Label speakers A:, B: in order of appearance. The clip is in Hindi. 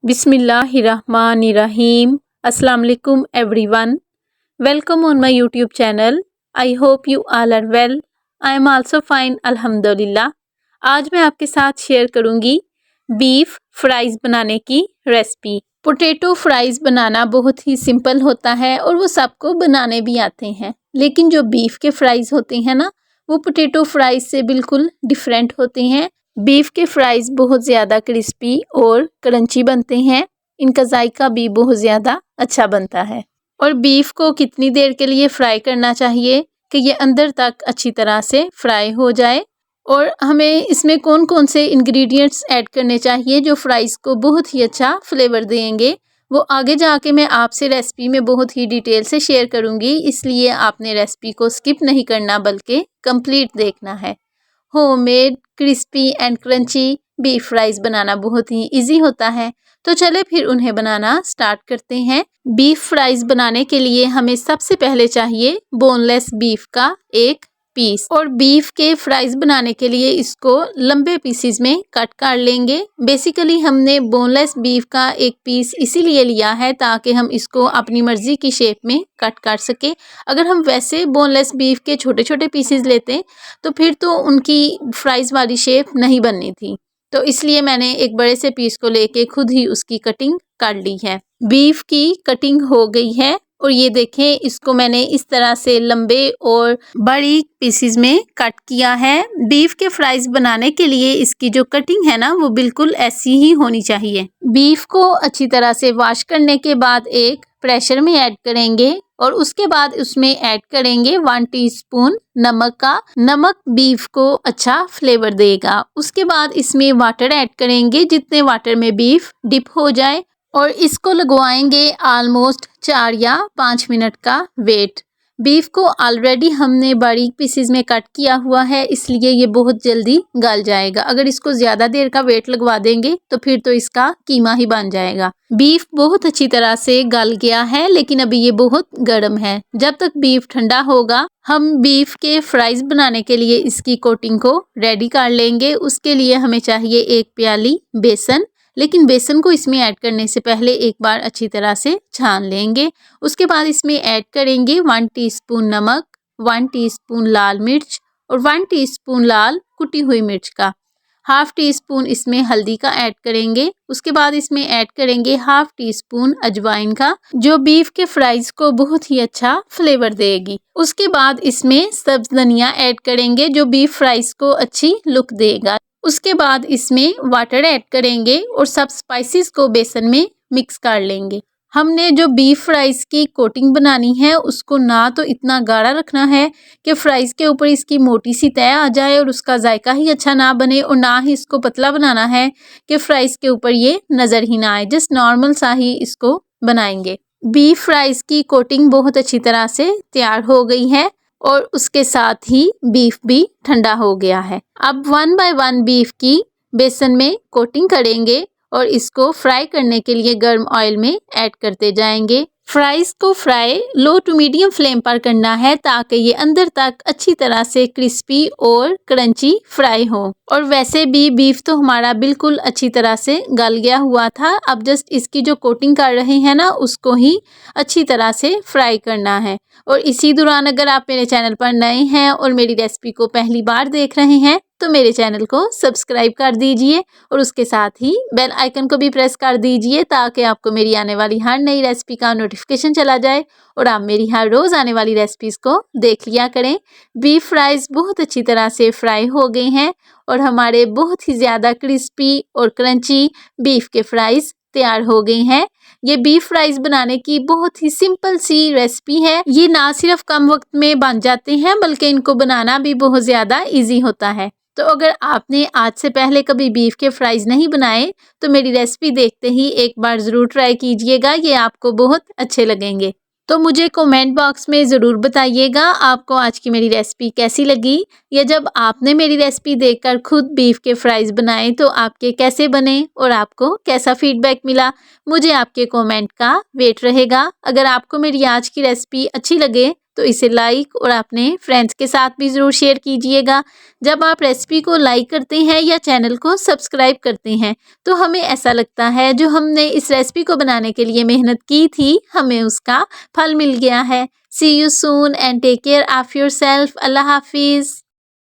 A: Bismillahirrahmanirrahim. Assalamu alaikum everyone. Welcome on my YouTube channel. I hope you all are well. I am also fine alhamdulillah. आज मैं आपके साथ शेयर करूंगी बीफ फ्राइज़ बनाने की रेसिपी। पोटैटो फ्राइज़ बनाना बहुत ही सिंपल होता है और वो सबको बनाने भी आते हैं, लेकिन जो बीफ के फ्राइज़ होते हैं ना, वो पोटैटो फ्राइज़ से बिल्कुल डिफरेंट होते हैं। बीफ के फ्राइज़ बहुत ज़्यादा क्रिस्पी और क्रंची बनते हैं। इनका जायका भी बहुत ज़्यादा अच्छा बनता है। और बीफ को कितनी देर के लिए फ्राई करना चाहिए कि ये अंदर तक अच्छी तरह से फ्राई हो जाए, और हमें इसमें कौन कौन से इंग्रेडिएंट्स ऐड करने चाहिए जो फ्राइज़ को बहुत ही अच्छा फ्लेवर देंगे, वो आगे जाके मैं आपसे रेसिपी में बहुत ही डिटेल से शेयर करूँगी। इसलिए आपने रेसिपी को स्किप नहीं करना बल्कि कंप्लीट देखना है। Homemade crispy and crunchy beef fries बनाना बहुत ही इजी होता है, तो चले फिर उन्हें बनाना स्टार्ट करते हैं। बीफ फ्राइज़ बनाने के लिए हमें सबसे पहले चाहिए बोनलेस बीफ का एक पीस, और बीफ के फ्राइज़ बनाने के लिए इसको लंबे पीसेस में कट कर लेंगे। बेसिकली हमने बोनलेस बीफ का एक पीस इसीलिए लिया है ताकि हम इसको अपनी मर्ज़ी की शेप में कट कर सके। अगर हम वैसे बोनलेस बीफ के छोटे छोटे पीसेस लेते तो फिर तो उनकी फ्राइज़ वाली शेप नहीं बननी थी, तो इसलिए मैंने एक बड़े से पीस को लेके खुद ही उसकी कटिंग कर ली है। बीफ की कटिंग हो गई है और ये देखें, इसको मैंने इस तरह से लंबे और बड़ी पीसेस में कट किया है। बीफ के फ्राइज़ बनाने के लिए इसकी जो कटिंग है ना, वो बिल्कुल ऐसी ही होनी चाहिए। बीफ को अच्छी तरह से वॉश करने के बाद एक प्रेशर में ऐड करेंगे और उसके बाद उसमें ऐड करेंगे 1 टीस्पून नमक का। नमक बीफ को अच्छा फ्लेवर देगा। उसके बाद इसमें वाटर ऐड करेंगे, जितने वाटर में बीफ डिप हो जाए, और इसको लगवाएंगे ऑलमोस्ट 4 या 5 मिनट का वेट। बीफ को ऑलरेडी हमने बारीक पीसेस में कट किया हुआ है, इसलिए ये बहुत जल्दी गल जाएगा। अगर इसको ज़्यादा देर का वेट लगवा देंगे तो फिर तो इसका कीमा ही बन जाएगा। बीफ बहुत अच्छी तरह से गल गया है, लेकिन अभी ये बहुत गर्म है। जब तक बीफ ठंडा होगा हम बीफ के फ्राइज़ बनाने के लिए इसकी कोटिंग को रेडी कर लेंगे। उसके लिए हमें चाहिए 1 प्याली बेसन, लेकिन बेसन को इसमें ऐड करने से पहले एक बार अच्छी तरह से छान लेंगे। उसके बाद इसमें ऐड करेंगे 1 टीस्पून नमक, 1 टीस्पून लाल मिर्च और 1 टीस्पून लाल कुटी हुई मिर्च का। हाफ टी स्पून इसमें हल्दी का ऐड करेंगे। उसके बाद इसमें ऐड करेंगे हाफ टी स्पून अजवाइन का, जो बीफ के फ्राइज़ को बहुत ही अच्छा फ्लेवर देगी। उसके बाद इसमें सब्ज धनिया ऐड करेंगे, जो बीफ फ्राइज़ को अच्छी लुक देगा। उसके बाद इसमें वाटर ऐड करेंगे और सब स्पाइसेस को बेसन में मिक्स कर लेंगे। हमने जो बीफ फ्राइज़ की कोटिंग बनानी है उसको ना तो इतना गाढ़ा रखना है कि फ्राइज़ के ऊपर इसकी मोटी सी तय आ जाए और उसका जायका ही अच्छा ना बने, और ना ही इसको पतला बनाना है कि फ्राइज़ के ऊपर ये नज़र ही ना आए। जस्ट नॉर्मल सा ही इसको बनाएंगे। बीफ फ्राइज़ की कोटिंग बहुत अच्छी तरह से तैयार हो गई है और उसके साथ ही बीफ भी ठंडा हो गया है। अब 1 बाय 1 बीफ की बेसन में कोटिंग करेंगे और इसको फ्राई करने के लिए गर्म ऑयल में ऐड करते जाएंगे। फ्राइज़ को fry low to medium flame पर करना है ताकि ये अंदर तक अच्छी तरह से क्रिस्पी और क्रंची फ्राई हो। और वैसे भी बीफ तो हमारा बिल्कुल अच्छी तरह से गल गया हुआ था। अब जस्ट इसकी जो कोटिंग कर रहे हैं ना, उसको ही अच्छी तरह से फ्राई करना है। और इसी दौरान अगर आप मेरे चैनल पर नए हैं और मेरी रेसिपी को पहली बार देख रहे हैं तो मेरे चैनल को सब्सक्राइब कर दीजिए और उसके साथ ही बेल आइकन को भी प्रेस कर दीजिए ताकि आपको मेरी आने वाली हर नई रेसिपी का नोटिफिकेशन चला जाए और आप मेरी हर रोज़ आने वाली रेसिपीज़ को देख लिया करें। बीफ फ्राइज़ बहुत अच्छी तरह से फ्राई हो गए हैं और हमारे बहुत ही ज़्यादा क्रिस्पी और क्रंची बीफ के फ्राइज़ तैयार हो गई हैं। ये बीफ फ्राइज़ बनाने की बहुत ही सिंपल सी रेसिपी है। ये ना सिर्फ कम वक्त में बन जाते हैं बल्कि इनको बनाना भी बहुत ज़्यादा इजी होता है। तो अगर आपने आज से पहले कभी बीफ के फ्राइज़ नहीं बनाए तो मेरी रेसिपी देखते ही एक बार ज़रूर ट्राई कीजिएगा, ये आपको बहुत अच्छे लगेंगे। तो मुझे कमेंट बॉक्स में ज़रूर बताइएगा आपको आज की मेरी रेसिपी कैसी लगी, या जब आपने मेरी रेसिपी देखकर खुद बीफ के फ्राइज़ बनाए तो आपके कैसे बने और आपको कैसा फीडबैक मिला। मुझे आपके कमेंट का वेट रहेगा। अगर आपको मेरी आज की रेसिपी अच्छी लगे तो इसे लाइक और अपने फ्रेंड्स के साथ भी ज़रूर शेयर कीजिएगा। जब आप रेसिपी को लाइक करते हैं या चैनल को सब्सक्राइब करते हैं तो हमें ऐसा लगता है जो हमने इस रेसिपी को बनाने के लिए मेहनत की थी हमें उसका फल मिल गया है। See you soon and take care of yourself. अल्लाह हाफिज़।